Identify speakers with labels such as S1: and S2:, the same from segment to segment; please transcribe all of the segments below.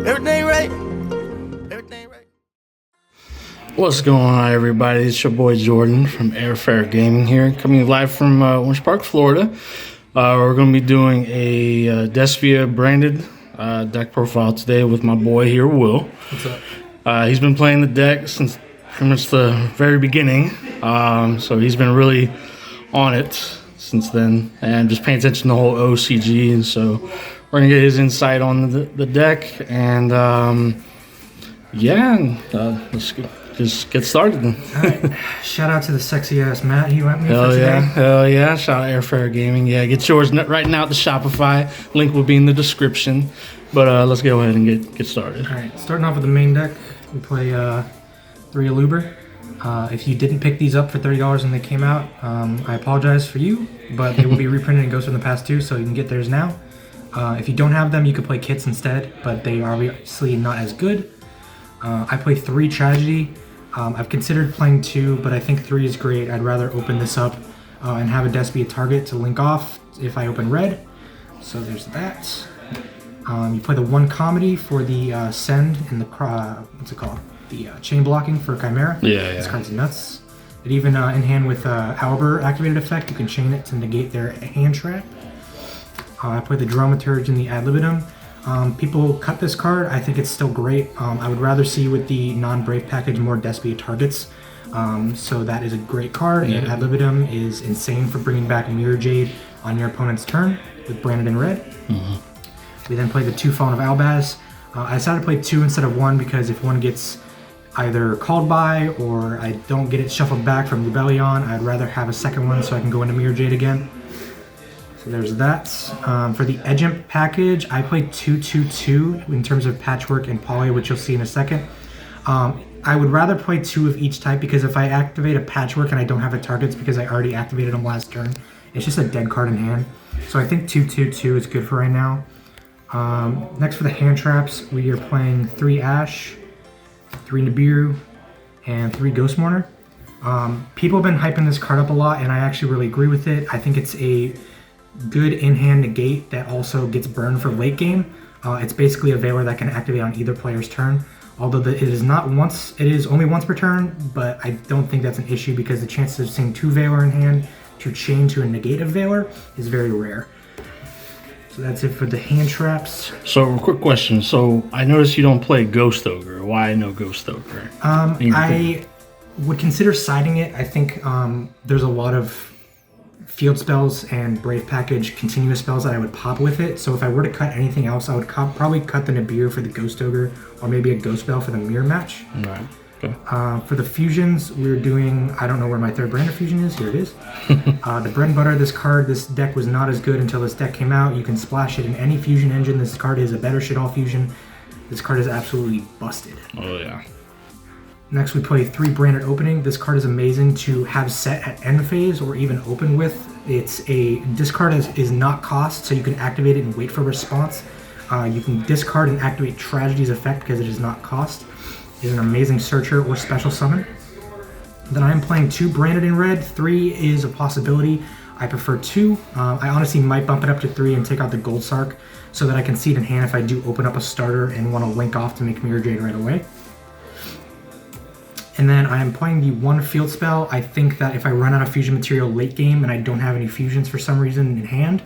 S1: Everything right. Everything right.
S2: What's going on, everybody? It's your boy Jordan from Airfare Gaming here, coming live from Orange Park, Florida. We're going to be doing a DESPIA branded deck profile today with my boy here, Will.
S3: What's up?
S2: He's been playing the deck since pretty much the very beginning, so he's been really on it since then and just paying attention to the whole OCG, and so we're going to get his insight on the deck, and let's just get started then.
S3: All right. Shout out to the sexy ass Matt he went me
S2: Hell
S3: for
S2: yeah,
S3: today.
S2: hell yeah. Shout out Airfare Gaming. Yeah, get yours right now at the Shopify. Link will be in the description. But let's go ahead and get started.
S3: All right, starting off with the main deck, we play 3 Aluber. If you didn't pick these up for $30 when they came out, I apologize for you, but they will be reprinted in Ghosts from the Past too, so you can get theirs now. If you don't have them, you can play kits instead, but they are obviously not as good. I play 3 Tragedy. I've considered playing 2, but I think 3 is great. I'd rather open this up and have a DESPIA target to link off if I open red. So there's that. You play the 1 Comedy for the send and the what's it called? The chain blocking for Chimera.
S2: Yeah.
S3: This card's nuts. It even in hand with Albert activated effect, you can chain it to negate their hand trap. I play the Dramaturge and the Ad Libitum. People cut this card. I think it's still great. I would rather see with the non-Brave package more Despia targets. So that is a great card.
S2: Yeah.
S3: And Ad Libitum is insane for bringing back Mirror Jade on your opponent's turn with branded in red.
S2: Mm-hmm.
S3: We then play the 2 Fallen of Albaz. I decided to play 2 instead of 1 because if 1 gets either called by or I don't get it shuffled back from Rebellion, I'd rather have a second one so I can go into Mirror Jade again. So there's that. For the Edgemp package, I played 2-2-2 in terms of patchwork and poly, which you'll see in a second. I would rather play 2 of each type because if I activate a patchwork and I don't have a target, it's because I already activated them last turn. It's just a dead card in hand. So I think 2-2-2 is good for right now. Next for the hand traps, we are playing 3 Ash, 3 Nibiru, and 3 Ghost Mourner. People have been hyping this card up a lot, and I actually really agree with it. I think it's a good in-hand negate that also gets burned for late game. It's basically a Veiler that can activate on either player's turn. Although it is only once per turn, but I don't think that's an issue because the chances of seeing 2 Veiler in hand to chain to a negate of Veiler is very rare. So that's it for the hand traps.
S2: So, quick question. So, I noticed you don't play Ghost Ogre. Why no Ghost Ogre?
S3: I would consider siding it. I think there's a lot of field spells and Brave package continuous spells that I would pop with it. So if I were to cut anything else, I would probably cut the Nibiru for the Ghost Ogre or maybe a Ghost Spell for the Mirror match.
S2: Right. Okay.
S3: For the fusions, we're doing, I don't know where my 3rd brand of fusion is. Here it is. The bread and butter of this deck was not as good until this deck came out. You can splash it in any fusion engine. This card is a better shit all fusion. This card is absolutely busted.
S2: Oh, yeah.
S3: Next, we play 3 branded opening. This card is amazing to have set at end phase or even open with. This card is not cost, so you can activate it and wait for response. You can discard and activate Tragedy's effect because it is not cost. It is an amazing searcher or special summon. Then I am playing 2 branded in red. 3 is a possibility. I prefer 2. I honestly might bump it up to 3 and take out the Gold Sark so that I can see it in hand if I do open up a starter and want to link off to make Mirror Jade right away. And then I am playing the 1 field spell. I think that if I run out of fusion material late game and I don't have any fusions for some reason in hand,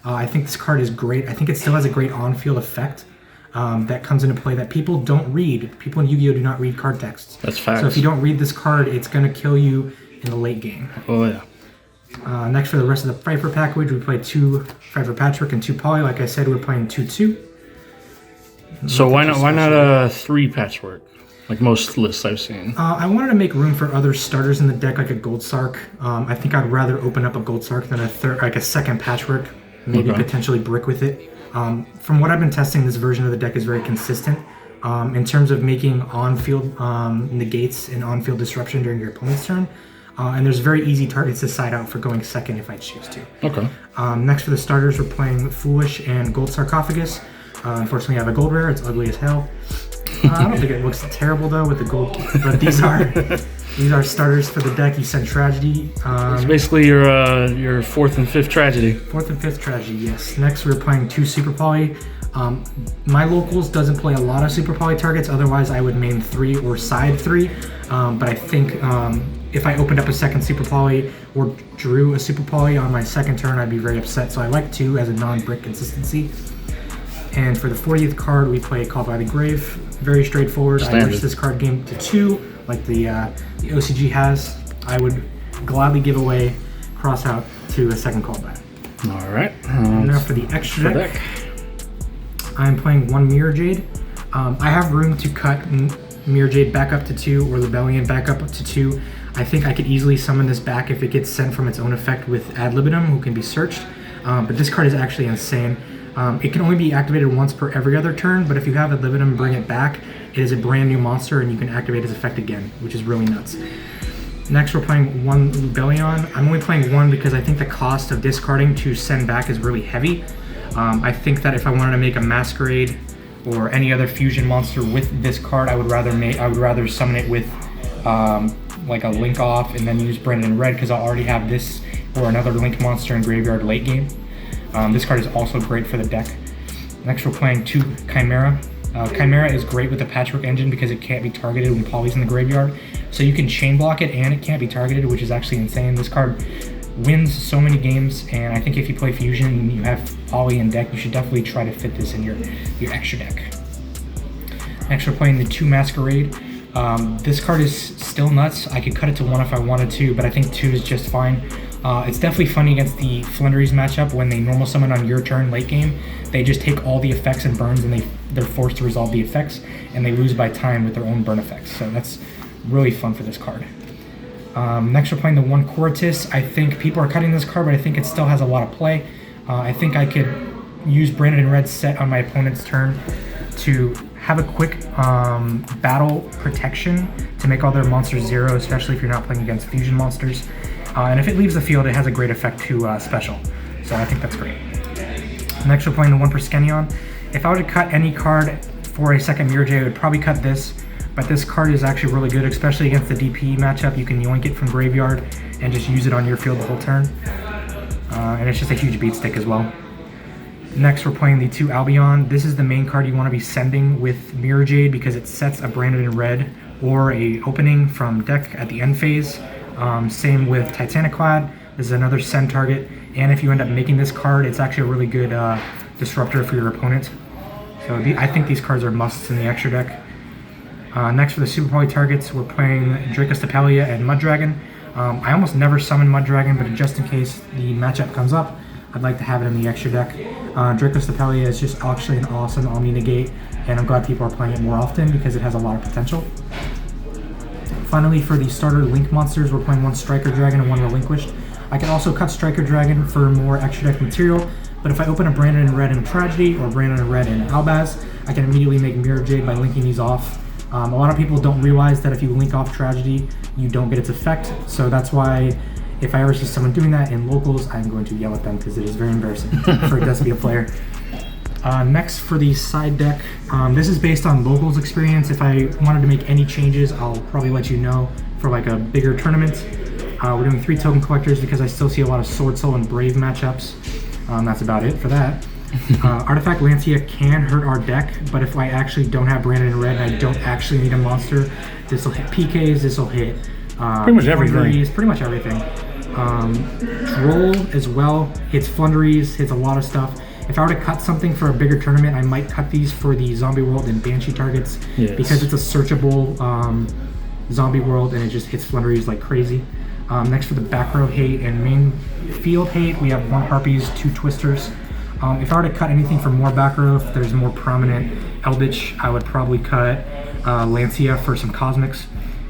S3: I think this card is great. I think it still has a great on-field effect that comes into play that people don't read. People in Yu-Gi-Oh! Do not read card texts.
S2: That's facts.
S3: So if you don't read this card, it's going to kill you in the late game.
S2: Oh, yeah.
S3: Next for the rest of the Pfeiffer package, we play 2 Pfeiffer Patchwork and 2 Poly. Like I said, we're playing 2-2.
S2: So why not 3 Patchwork? Like most lists I've seen.
S3: I wanted to make room for other starters in the deck, like a Gold Sark. I think I'd rather open up a Gold Sark than a second Patchwork. Maybe potentially brick with it. From what I've been testing, this version of the deck is very consistent in terms of making on-field negates and on-field disruption during your opponent's turn. And there's very easy targets to side out for going second if I choose to.
S2: Okay.
S3: Next for the starters, we're playing Foolish and Gold Sarcophagus. Unfortunately, I have a gold rare. It's ugly as hell. I don't think it looks terrible though with the gold, but these are starters for the deck. You said Tragedy.
S2: It's basically your 4th and 5th Tragedy.
S3: 4th and 5th Tragedy, yes. Next we're playing 2 Super Poly. My locals doesn't play a lot of Super Poly targets, otherwise I would main 3 or side 3. But I think if I opened up a second Super Poly or drew a Super Poly on my second turn, I'd be very upset. So I like 2 as a non-brick consistency. And for the 40th card, we play Called by the Grave. Very straightforward.
S2: Standard.
S3: I wish this card game to 2, like the OCG has. I would gladly give away Cross Out to a second Called by.
S2: All right.
S3: And now for the extra deck. I'm playing 1 Mirror Jade. I have room to cut Mirror Jade back up to 2 or Libellion back up to 2. I think I could easily summon this back if it gets sent from its own effect with Ad Libitum, who can be searched. But this card is actually insane. It can only be activated once per every other turn, but if you have Ad Libitum bring it back, it is a brand new monster and you can activate its effect again, which is really nuts. Next, we're playing 1 Libellion. I'm only playing 1 because I think the cost of discarding to send back is really heavy. I think that if I wanted to make a Masquerade or any other fusion monster with this card, I would rather summon it with like a Link off and then use Branded in Red, because I'll already have this or another Link monster in graveyard late game. This card is also great for the deck. Next, we're playing 2 Chimera. Chimera is great with the Patchwork Engine because it can't be targeted when Poly's in the graveyard. So you can chain block it and it can't be targeted, which is actually insane. This card wins so many games, and I think if you play Fusion and you have Poly in deck, you should definitely try to fit this in your extra deck. Next, we're playing the 2 Masquerade. This card is still nuts. I could cut it to 1 if I wanted to, but I think 2 is just fine. It's definitely funny against the Flynderies matchup when they normal summon on your turn late game. They just take all the effects and burns, and they're forced to resolve the effects, and they lose by time with their own burn effects. So that's really fun for this card. Next, we're playing the 1 Coratus. I think people are cutting this card, but I think it still has a lot of play. I think I could use Branded in Red set on my opponent's turn to have a quick battle protection to make all their monsters 0, especially if you're not playing against fusion monsters. And if it leaves the field, it has a great effect to special. So I think that's great. Next, we're playing the 1 Perskenion. If I were to cut any card for a second Mirror Jade, I would probably cut this. But this card is actually really good, especially against the DP matchup. You can yoink it from graveyard and just use it on your field the whole turn. And it's just a huge beat stick as well. Next, we're playing the 2 Albion. This is the main card you want to be sending with Mirror Jade because it sets a Branded in Red or a opening from deck at the end phase. Same with Titaniclad. This is another send target. And if you end up making this card, it's actually a really good disruptor for your opponent. So I think these cards are musts in the extra deck. Next, for the Super Poly targets, we're playing Dracostapelia and Muddragon. I almost never summon Muddragon, but just in case the matchup comes up, I'd like to have it in the extra deck. Dracostapelia is just actually an awesome Omni Negate, and I'm glad people are playing it more often because it has a lot of potential. Finally, for the starter Link monsters, we're playing 1 Striker Dragon and 1 Relinquished. I can also cut Striker Dragon for more extra deck material, but if I open a Branded in Red in Tragedy or Branded in Red in Albaz, I can immediately make Mirror Jade by linking these off. A lot of people don't realize that if you link off Tragedy, you don't get its effect, so that's why if I ever see someone doing that in locals, I'm going to yell at them because it is very embarrassing for a DESPIA player. Next, for the side deck, this is based on locals experience. If I wanted to make any changes, I'll probably let you know for like a bigger tournament. We're doing 3 Token Collectors because I still see a lot of Sword Soul and Brave matchups. That's about it for that. Artifact Lancia can hurt our deck, but if I actually don't have Branded in Red and I don't actually need a monster, this will hit PKs, this will hit
S2: pretty much everything.
S3: Pretty much everything. Droll as well hits Flynderies, hits a lot of stuff. If I were to cut something for a bigger tournament, I might cut these for the Zombie World and Banshee targets, because it's a searchable Zombie World and it just hits Flynderies like crazy. Next, for the back row hate and main field hate, we have 1 Harpies, 2 Twisters. If I were to cut anything for more back row, if there's more prominent Eldritch, I would probably cut Lancia for some Cosmics.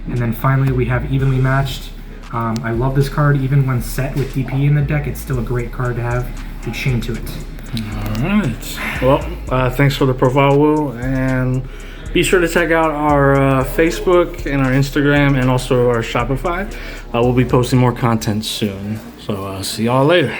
S3: And then finally, we have Evenly Matched. I love this card. Even when set with DP in the deck, it's still a great card to have to chain to it.
S2: All right. Well, thanks for the profile, Will. And be sure to check out our Facebook and our Instagram and also our Shopify. We'll be posting more content soon. So see y'all later.